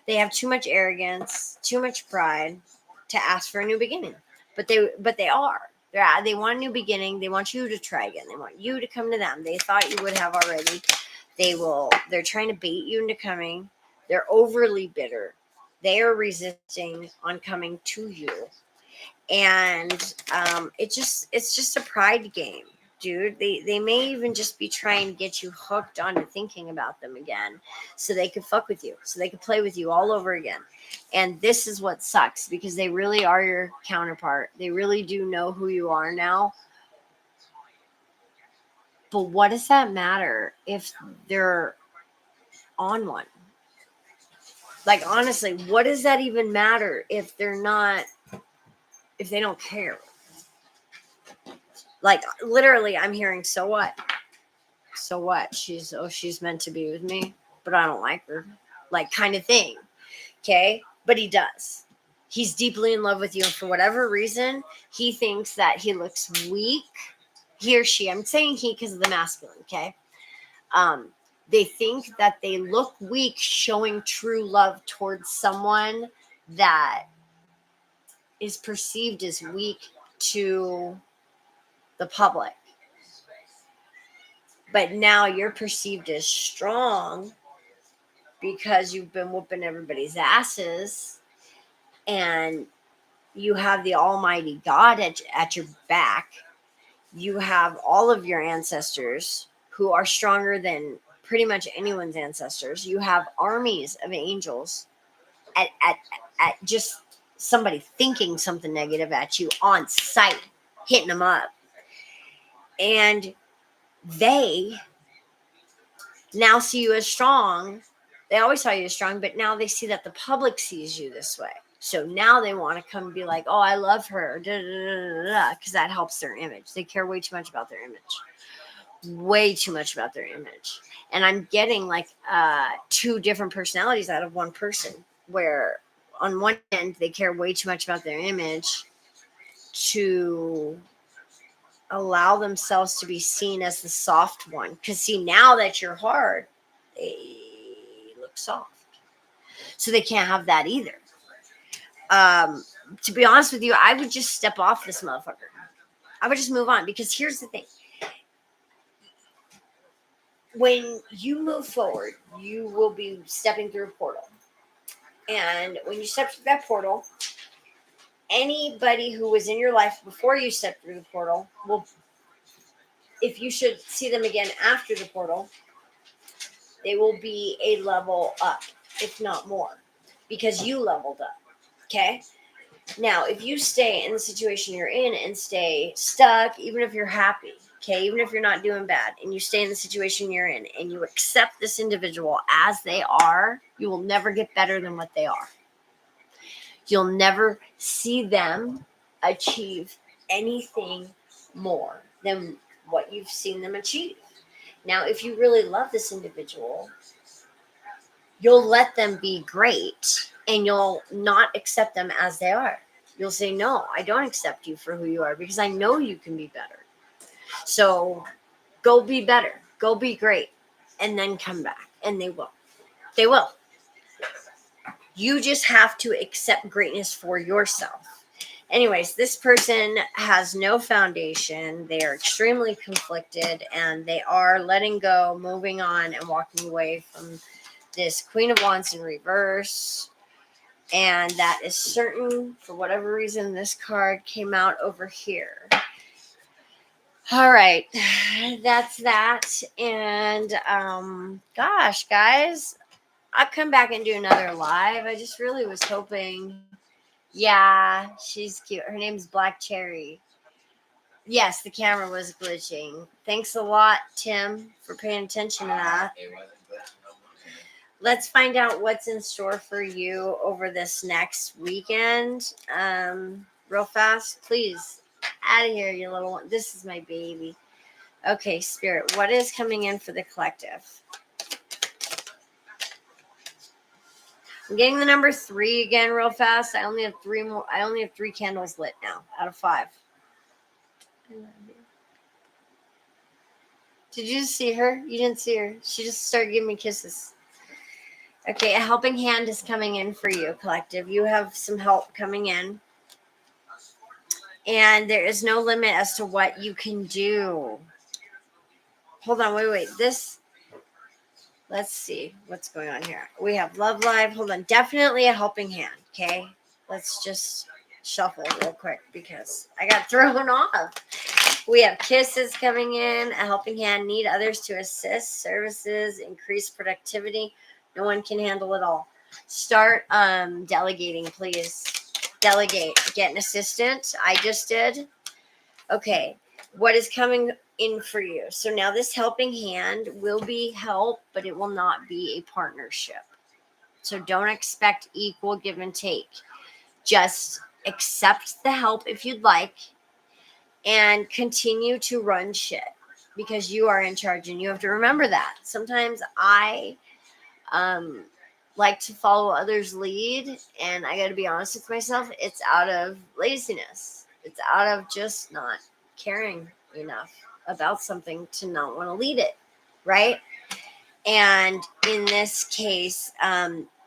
They have too much arrogance, too much pride to ask for a new beginning. But they are. They want a new beginning. They want you to try again. They want you to come to them. They thought you would have already. They're trying to bait you into coming. They're overly bitter. They are resisting on coming to you. And it's just a pride game, dude. They may even just be trying to get you hooked onto thinking about them again, so they could fuck with you, so they could play with you all over again. And this is what sucks, because they really are your counterpart. They really do know who you are now. But what does that matter if they're on one? Like, honestly, what does that even matter if they don't care? Like, literally, I'm hearing, so what? So what? She's meant to be with me, but I don't like her. Like, kind of thing. Okay? But he does. He's deeply in love with you. And for whatever reason, he thinks that he looks weak. He or she. I'm saying he because of the masculine. Okay? They think that they look weak showing true love towards someone that is perceived as weak to the public. But now you're perceived as strong because you've been whooping everybody's asses, and you have the Almighty God at your back. You have all of your ancestors who are stronger than pretty much anyone's ancestors. You have armies of angels at just somebody thinking something negative at you on sight, hitting them up. And they now see you as strong. They always saw you as strong, but now they see that the public sees you this way. So now they want to come and be like, oh, I love her, because that helps their image. They care way too much about their image. Way too much about their image. And I'm getting like 2 different personalities out of one person, where on one end, they care way too much about their image to allow themselves to be seen as the soft one. Because see, now that you're hard, they look soft. So they can't have that either. To be honest with you, I would just step off this motherfucker. I would just move on, because here's the thing. When you move forward, you will be stepping through a portal. And when you step through that portal, anybody who was in your life before you stepped through the portal will, if you should see them again after the portal, they will be a level up, if not more, because you leveled up. Okay? Now, if you stay in the situation you're in and stay stuck, even if you're happy, okay, even if you're not doing bad, and you stay in the situation you're in and you accept this individual as they are, you will never get better than what they are. You'll never see them achieve anything more than what you've seen them achieve. Now, if you really love this individual, you'll let them be great and you'll not accept them as they are. You'll say, no, I don't accept you for who you are, because I know you can be better. So go be better, go be great, and then come back. And they will. They will. You just have to accept greatness for yourself. Anyways, this person has no foundation. They are extremely conflicted, and they are letting go, moving on, and walking away from this Queen of Wands in reverse. And that is certain. For whatever reason, this card came out over here. All right, that's that. And gosh, guys, I'll come back and do another live. I just really was hoping. Yeah, she's cute. Her name's Black Cherry. Yes, the camera was glitching. Thanks a lot, Tim, for paying attention to that. Let's find out what's in store for you over this next weekend. Real fast, please. Out of here, you little one. This is my baby. Okay, Spirit, what is coming in for the collective? I'm getting the number 3 again real fast. I only have 3 more. I only have 3 candles lit now out of 5. I love you. Did you just see her? You didn't see her. She just started giving me kisses. Okay, a helping hand is coming in for you, collective. You have some help coming in. And there is no limit as to what you can do. Hold on, wait. Let's see what's going on here. We have Love Live. Hold on. Definitely a helping hand, okay? Let's just shuffle real quick because I got thrown off. We have kisses coming in, a helping hand, need others to assist, services, increase productivity. No one can handle it all. Start delegating, please. Delegate. Get an assistant. I just did. Okay. What is coming in for you? So now this helping hand will be help, but it will not be a partnership. So don't expect equal give and take. Just accept the help if you'd like and continue to run shit because you are in charge and you have to remember that. Sometimes I like to follow others' lead, and I got to be honest with myself, it's out of laziness. It's out of just not caring enough about something to not want to lead it, right? And in this case,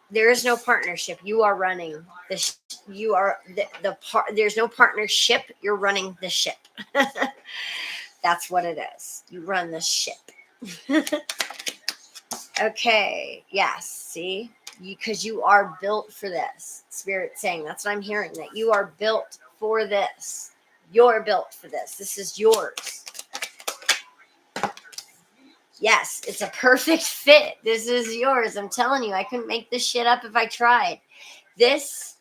there is no partnership. You are running the. You are the part. There's no partnership. You're running the ship. That's what it is. You run the ship. Okay. Yes. See, because you are built for this. Spirit saying that's what I'm hearing. That you are built for this. You're built for this. This is yours. Yes, it's a perfect fit. This is yours. I'm telling you, I couldn't make this shit up if I tried. This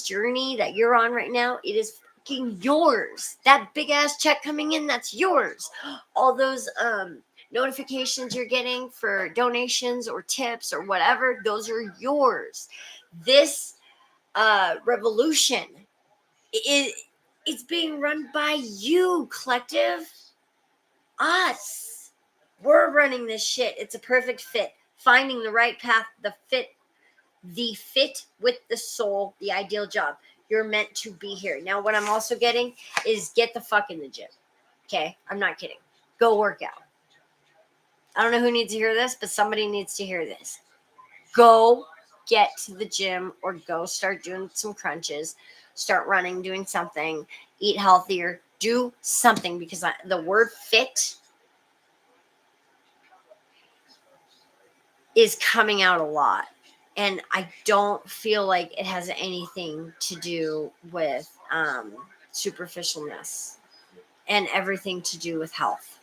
journey that you're on right now, it is fucking yours. That big ass check coming in, that's yours. All those notifications you're getting for donations or tips or whatever, those are yours. This revolution, it's being run by you, collective. Us. We're running this shit. It's a perfect fit. Finding the right path, the fit with the soul, the ideal job. You're meant to be here. Now, what I'm also getting is get the fuck in the gym. Okay? I'm not kidding. Go work out. I don't know who needs to hear this, but somebody needs to hear this. Go get to the gym or go start doing some crunches. Start running, doing something. Eat healthier. Do something, because the word fit is coming out a lot. And I don't feel like it has anything to do with superficialness and everything to do with health.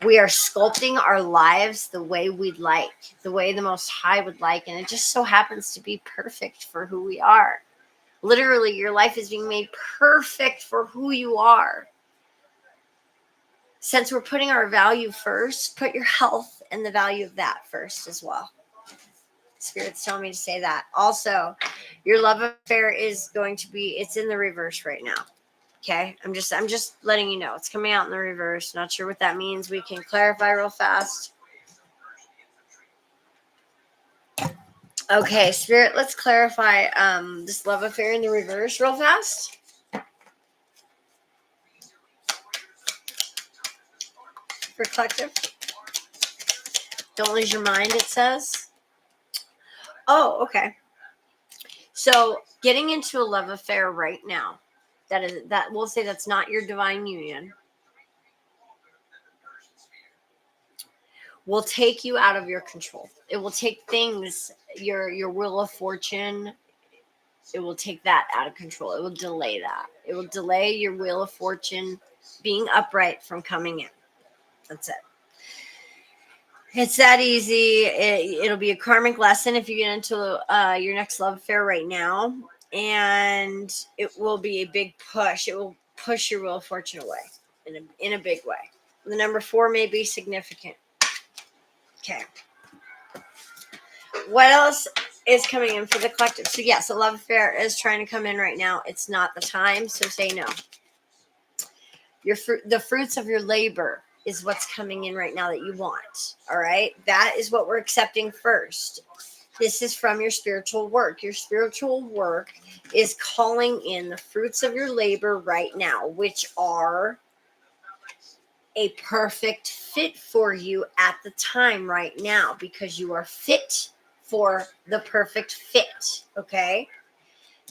We are sculpting our lives the way we'd like, the way the Most High would like, and it just so happens to be perfect for who we are. Literally, your life is being made perfect for who you are. Since we're putting our value first, put your health and the value of that first as well. Spirit's telling me to say that. Also, your love affair is going to be, it's in the reverse right now. Okay? I'm just letting you know. It's coming out in the reverse. Not sure what that means. We can clarify real fast. Okay, Spirit, let's clarify this love affair in the reverse real fast. For collective. Don't lose your mind, it says. Oh, okay. So getting into a love affair right now, that we'll say that's not your divine union, will take you out of your control. It will take things, your wheel of fortune, it will take that out of control. It will delay that. It will delay your wheel of fortune being upright from coming in. That's it. It's that easy. It'll be a karmic lesson if you get into your next love affair right now. And it will be a big push. It will push your wheel of fortune away in a big way. The number 4 may be significant. Okay. What else is coming in for the collective? So yes, a love affair is trying to come in right now. It's not the time, so say no. The fruits of your labor is what's coming in right now that you want. All right? That is what we're accepting first. This is from your spiritual work. Your spiritual work is calling in the fruits of your labor right now, which are a perfect fit for you at the time right now, because you are fit for the perfect fit, okay?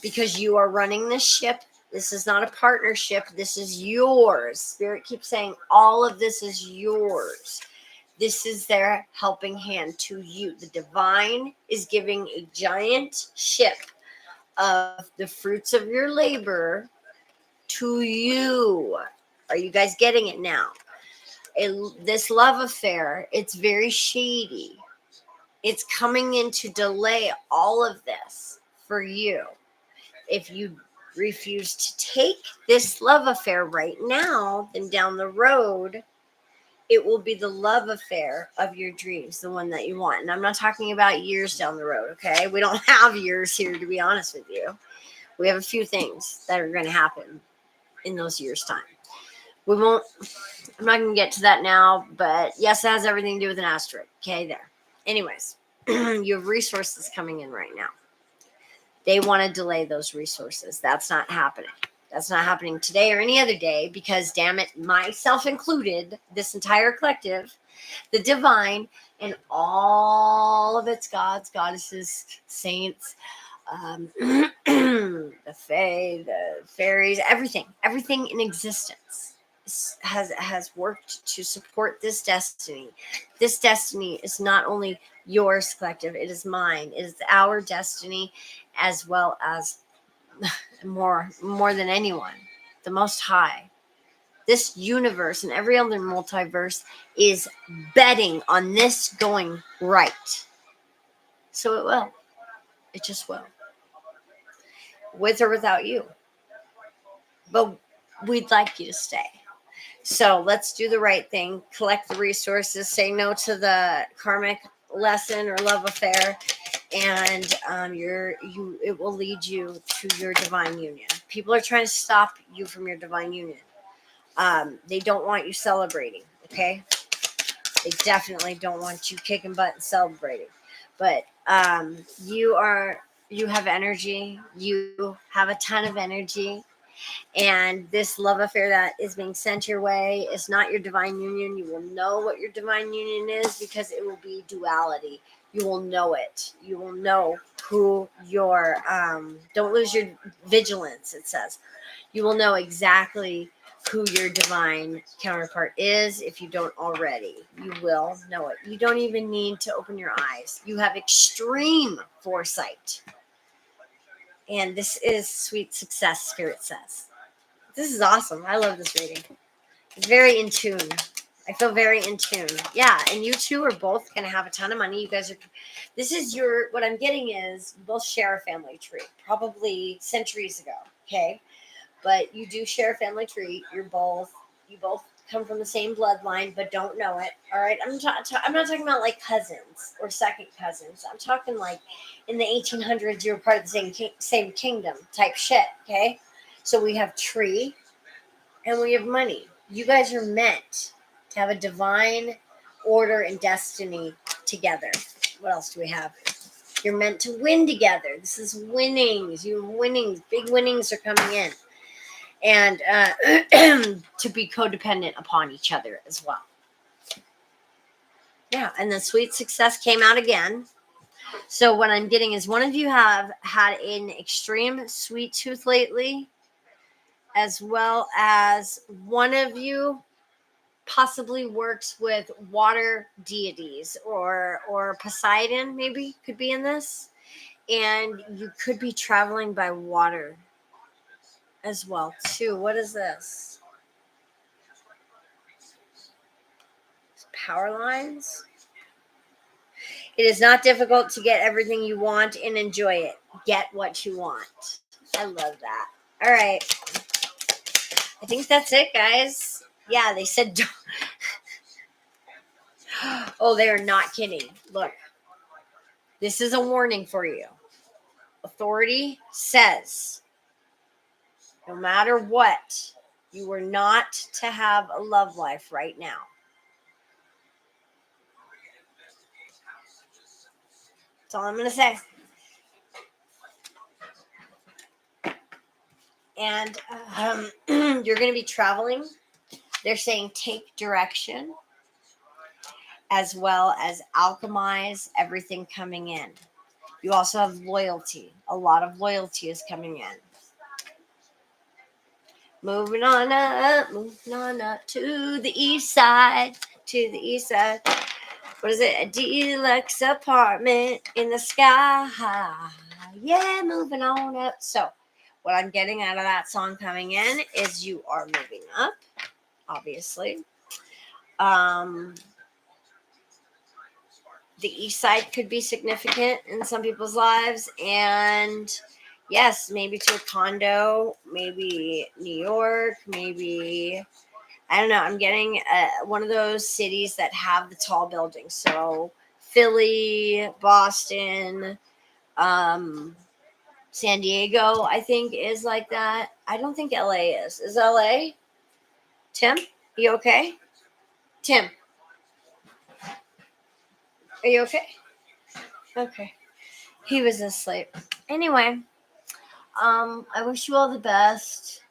Because you are running this ship. This is not a partnership. This is yours. Spirit keeps saying all of this is yours. This is their helping hand to you. The divine is giving a giant ship of the fruits of your labor to you. Are you guys getting it now? This love affair, it's very shady. It's coming in to delay all of this for you. If you refuse to take this love affair right now, then down the road, it will be the love affair of your dreams, the one that you want. And I'm not talking about years down the road, okay? We don't have years here, to be honest with you. We have a few things that are going to happen in those years' time. I'm not going to get to that now, but yes, it has everything to do with an asterisk. Okay, there. Anyways, you have resources coming in right now. They want to delay those resources. That's not happening. That's not happening today or any other day, because, damn it, myself included, this entire collective, the divine, and all of its gods, goddesses, saints, the fae, the fairies, everything in existence has worked to support this destiny. This destiny is not only yours, collective, it is mine. It is our destiny, as well as more than anyone, the Most High. This universe and every other multiverse is betting on this going right. So it will. It just will. With or without you. But we'd like you to stay. So let's do the right thing, collect the resources, say no to the karmic lesson or love affair, and it will lead you to your divine union. People are trying to stop you from your divine union. They don't want you celebrating, okay? They definitely don't want you kicking butt and celebrating. But you have energy. You have a ton of energy. And this love affair that is being sent your way is not your divine union. You will know what your divine union is because it will be duality. You will know it. You will know who your, don't lose your vigilance, it says. You will know exactly who your divine counterpart is if you don't already. You will know it. You don't even need to open your eyes. You have extreme foresight. And this is sweet success, Spirit says. This is awesome. I love this reading. It's very in tune. I feel very in tune. Yeah, and you two are both going to have a ton of money. You guys are, this is your, what I'm getting is you both share a family tree, probably centuries ago, okay? But you do share a family tree. You both come from the same bloodline, but don't know it, all right? I'm not talking about like cousins or second cousins. I'm talking like in the 1800s, you were part of the same kingdom type shit, okay? So we have tree and we have money. You guys are meant to have a divine order and destiny together. What else do we have? You're meant to win together. This is winnings. You have winnings. Big winnings are coming in. And to be codependent upon each other as well. Yeah, and the sweet success came out again. So what I'm getting is one of you have had an extreme sweet tooth lately, as well as one of you possibly works with water deities or Poseidon maybe could be in this, and you could be traveling by water as well too. What is this? Power lines. It is not difficult to get everything you want and enjoy it. Get what you want. I love that. All right. I think that's it, guys. Yeah, they said don't. Oh, they are not kidding. Look, this is a warning for you. Authority says no matter what, you are not to have a love life right now. That's all I'm going to say. And you're going to be traveling. They're saying take direction as well as alchemize everything coming in. You also have loyalty. A lot of loyalty is coming in. Moving on up to the east side. To the east side. What is it? A deluxe apartment in the sky. Yeah, moving on up. So, what I'm getting out of that song coming in is you are moving up, obviously. The east side could be significant in some people's lives, and yes, maybe to a condo, maybe New York, maybe I don't know. I'm getting one of those cities that have the tall buildings. So Philly, Boston, San Diego, I think is like that. I don't think LA is. Is LA? Tim, you okay? Tim, are you okay? Okay. He was asleep. Anyway, I wish you all the best.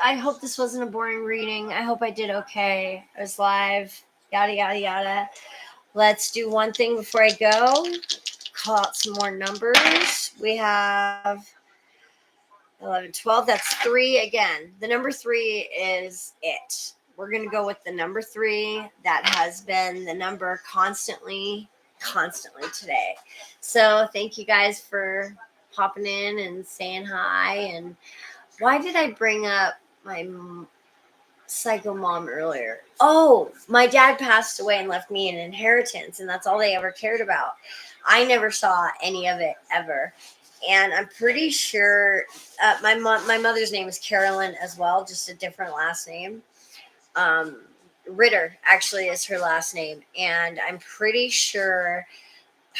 I hope this wasn't a boring reading. I hope I did okay. I was live. Yada, yada, yada. Let's do one thing before I go. Call out some more numbers. We have 11, 12. That's 3 again. The number 3 is it. We're going to go with the number 3. That has been the number constantly today. So thank you guys for popping in and saying hi. And why did I bring up my psycho mom earlier. Oh, my dad passed away and left me an inheritance, and that's all they ever cared about. I never saw any of it ever. And I'm pretty sure my mother's name is Carolyn as well, just a different last name. Um, Ritter actually is her last name, and I'm pretty sure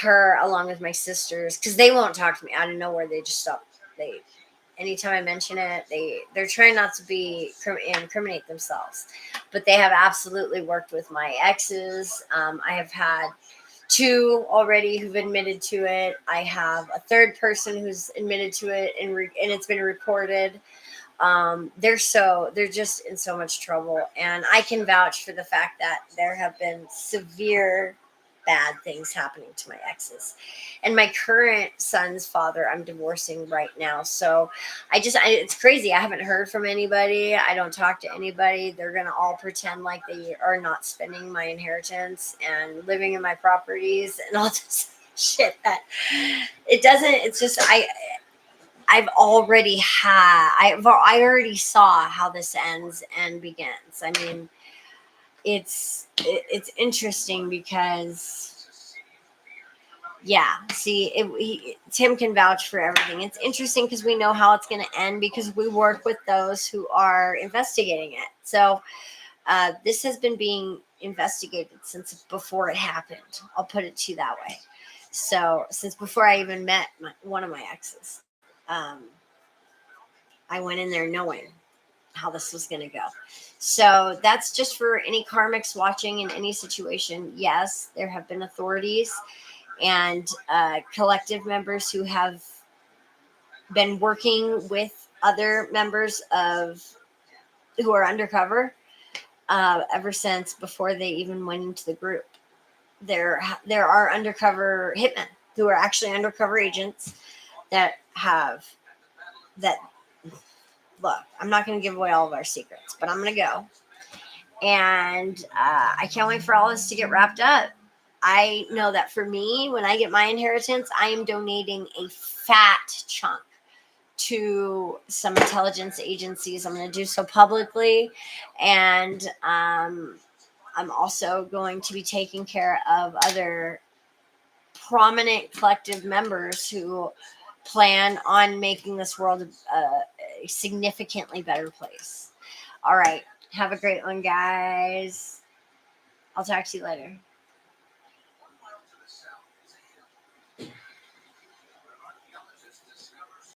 her, along with my sisters, because they won't talk to me out of nowhere. They just stop. They Anytime I mention it, they're trying not to incriminate themselves, but they have absolutely worked with my exes. I have had two already who've admitted to it. I have a third person who's admitted to it, and it's been recorded. They're just in so much trouble, and I can vouch for the fact that there have been severe bad things happening to my exes. And my current son's father, I'm divorcing right now. So it's crazy. I haven't heard from anybody. I don't talk to anybody. They're going to all pretend like they are not spending my inheritance and living in my properties and all this shit that it doesn't, it's just, I already saw how this ends and begins. I mean, it's interesting because, yeah, see, Tim can vouch for everything. It's interesting because we know how it's going to end because we work with those who are investigating it. So this has been being investigated since before it happened. I'll put it to you that way. So since before I even met one of my exes, I went in there knowing how this was going to go. So that's just for any karmics watching in any situation. Yes, there have been authorities and collective members who have been working with other members who are undercover ever since before they even went into the group. There are undercover hitmen who are actually undercover agents that look, I'm not going to give away all of our secrets, but I'm going to go. And I can't wait for all this to get wrapped up. I know that for me, when I get my inheritance, I am donating a fat chunk to some intelligence agencies. I'm going to do so publicly. And I'm also going to be taking care of other prominent collective members who plan on making this world a significantly better place. All right. Have a great one, guys. I'll talk to you later.